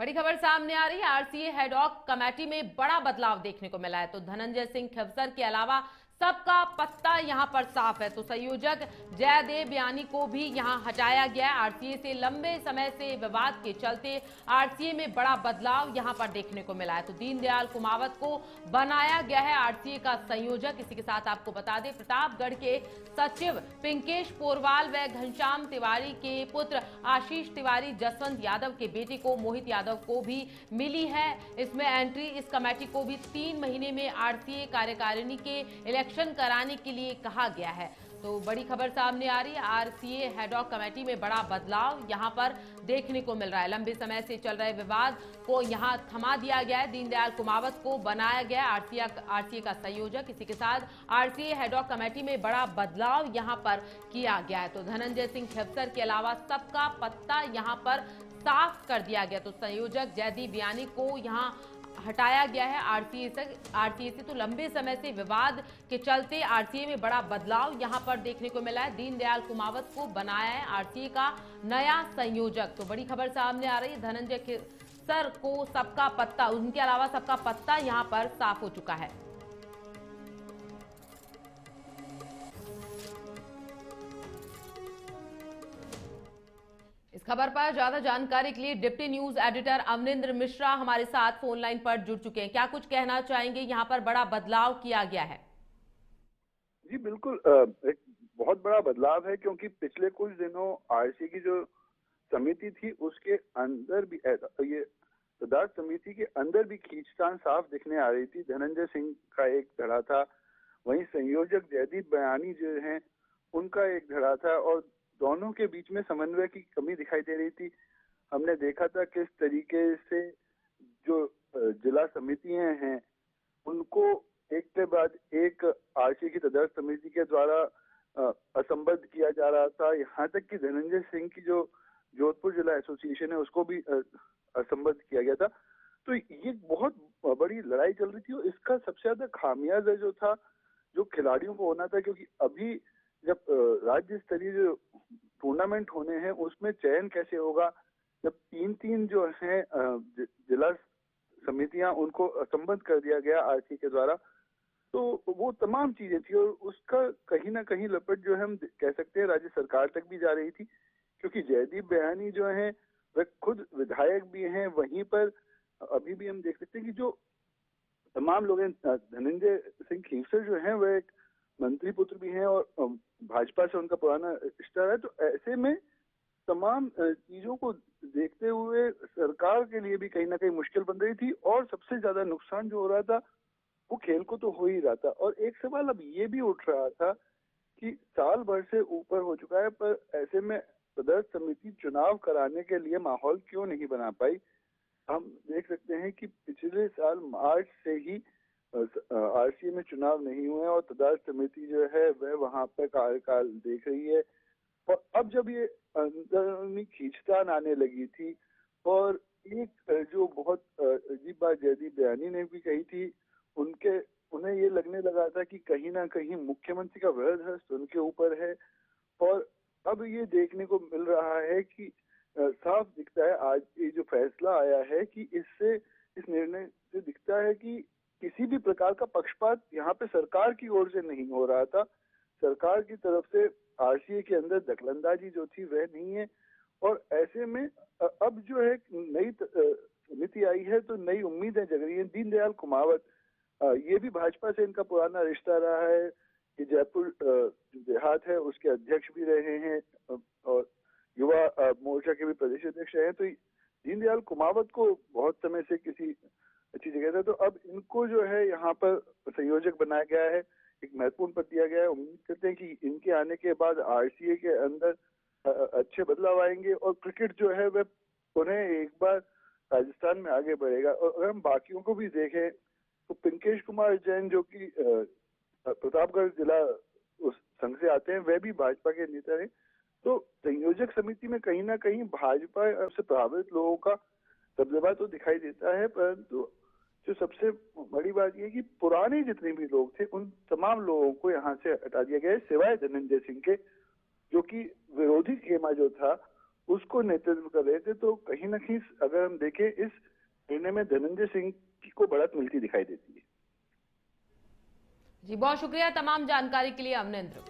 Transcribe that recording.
बड़ी खबर सामने आ रही है। आरसीए हेडॉक कमेटी में बड़ा बदलाव देखने को मिला है। तो धनंजय सिंह खिवसर के अलावा सबका पत्ता यहां पर साफ है। तो संयोजक जयदेव यानी को भी यहां हटाया गया है। आरसीए से लंबे समय से विवाद के चलते आरसीए में बड़ा बदलाव यहां पर देखने को मिला है। तो दीनदयाल कुमावत को बनाया गया है आरसीए का संयोजक। इसी के साथ आपको बता दें, प्रतापगढ़ के सचिव पिंकेश पोरवाल व घनश्याम तिवारी के पुत्र आशीष तिवारी जसवंत यादव के बेटे को मोहित यादव को भी मिली है। इसमें एंट्री इस कमेटी को भी 3 महीने में आरसीए कार्यकारिणी के इलेक्शन कराने के लिए कहा गया है। तो बड़ी खबर सामने आ रही है। आरसीए हेडॉक कमेटी में बड़ा बदलाव यहां पर देखने को मिल रहा है। लंबे समय से चल रहे विवाद को यहां थमा दिया गया है। दीनदयाल कुमावत को बनाया गया आरसीए का संयोजक। इसी के साथ आरसीए हेडॉक कमेटी में बड़ा बदलाव यहां पर किया गया है। तो धनंजय सिंह खिवसर के अलावा सबका पत्ता यहां पर साफ कर दिया गया। तो संयोजक जयदीप यानी को यहां हटाया गया है आरसीए से। तो लंबे समय से विवाद के चलते आरसीए में बड़ा बदलाव यहां पर देखने को मिला है। दीनदयाल कुमावत को बनाया है आरसीए का नया संयोजक। तो बड़ी खबर सामने आ रही है। धनंजय सर को सबका पत्ता, उनके अलावा सबका पत्ता यहां पर साफ हो चुका है। इस खबर पर ज्यादा जानकारी के लिए deputy news editor Amarinder Mishra हमारे साथ फोन लाइन पर जुड़ चुके हैं। क्या कुछ कहना चाहेंगे? यहाँ पर बड़ा बदलाव किया गया है। जी बिल्कुल, एक बहुत बड़ा बदलाव है क्योंकि पिछले कुछ दिनों आरसी की जो समिति थी उसके अंदर भी ये तदाद समिति के अंदर भी खींचतान साफ दिखने आ रही थी। धनंजय सिंह का एक धड़ा था, वहीं संयोजक जयदीप बयानी जो हैं उनका एक धड़ा था और दोनों के बीच में समन्वय की कमी दिखाई दे रही थी। हमने देखा था किस तरीके से जो जिला समितियां हैं उनको एक के बाद एक आरसी की तदर्थ समिति के द्वारा असंबद्ध किया जा रहा था। यहाँ तक कि धनंजय सिंह की जो जोधपुर जिला एसोसिएशन है उसको भी असंबद्ध किया गया था। तो ये बहुत बड़ी लड़ाई चल रही थी और इसका सबसे ज्यादा खामियाजा जो था जो खिलाड़ियों को होना था, क्योंकि अभी जब राज्य स्तरीय जो टूर्नामेंट होने हैं उसमें चयन कैसे होगा, जब 3-3 जो है जिला समितियां उनको असंबद्ध कर दिया गया आरसी के द्वारा, तो वो तमाम चीजें थी और उसका कहीं ना कहीं लपट जो है हम कह सकते हैं राज्य सरकार तक भी जा रही थी, क्योंकि जयदीप बयानी जो है वह खुद विधायक भी हैं। वहीं पर अभी भी हम देख सकते हैं कि जो तमाम लोग हैं, धनंजय सिंह खीवसर जो है वह एक मंत्री पुत्र भी हैं और भाजपा से उनका पुराना रिश्ता है। तो ऐसे में तमाम चीजों को देखते हुए सरकार के लिए भी कहीं ना कहीं मुश्किल बन रही थी और सबसे ज्यादा नुकसान जो हो रहा था वो खेल को तो हो ही रहा था। और एक सवाल अब ये भी उठ रहा था कि साल भर से ऊपर हो चुका है, पर ऐसे में तदर्थ समिति चुनाव कराने के लिए माहौल क्यों नहीं बना पाई। हम देख सकते हैं कि पिछले साल मार्च से ही आरसीए में चुनाव नहीं हुए और तदर्थ समिति जो है वह वहां पर कार्यकाल देख रही है। और अब जब ये अंदरूनी खींचतान आने लगी थी और एक जो बहुत अजीब बात जयदीप बयानी ने भी कही थी, उन्हें ये लगने लगा था कि कहीं ना कहीं मुख्यमंत्री का वृहद हस्त उनके ऊपर है। और अब ये देखने को मिल रहा है कि साफ दिखता है आज ये जो फैसला आया है कि इससे इस निर्णय से दिखता है कि किसी भी प्रकार का पक्षपात यहाँ पे सरकार की ओर से नहीं हो रहा था। सरकार की तरफ से आरसीए के अंदर दखलंदाजी जो थी वह नहीं है। और ऐसे में अब जो है नई समिति आई है तो नई उम्मीदें जग रही है। दीनदयाल कुमावत, ये भी भाजपा से इनका पुराना रिश्ता रहा है कि जयपुर जो देहात है उसके अध्यक्ष भी रहे हैं और युवा मोर्चा के भी प्रदेश अध्यक्ष रहे हैं। तो दीनदयाल कुमावत को बहुत समय से किसी अच्छी जगह था, तो अब इनको जो है यहाँ पर संयोजक बनाया गया है, एक महत्वपूर्ण पद दिया गया है। उम्मीद करते हैं कि इनके आने के बाद आरसीए के अंदर अच्छे बदलाव आएंगे और क्रिकेट जो है वह पुनः एक बार राजस्थान में आगे बढ़ेगा। और अगर हम बाकियों को भी देखें तो पिंकेश कुमार जैन जो कि प्रतापगढ़ जिला उस संघ से आते हैं, वह भी भाजपा के नेता हैं। तो संयोजक समिति में कहीं ना कहीं भाजपा से प्रभावित लोगों का दबदबा तो दिखाई देता है, परंतु जो सबसे बड़ी बात यह कि पुराने जितने भी लोग थे उन तमाम लोगों को यहाँ से हटा दिया गया है, सिवाय धनंजय सिंह के, जो कि विरोधी खेमा जो था उसको नेतृत्व कर रहे थे। तो कहीं ना कहीं अगर हम देखें इस निर्णय में धनंजय सिंह को बढ़त मिलती दिखाई देती है। जी बहुत शुक्रिया तमाम जानकारी के लिए अमनेंद्र।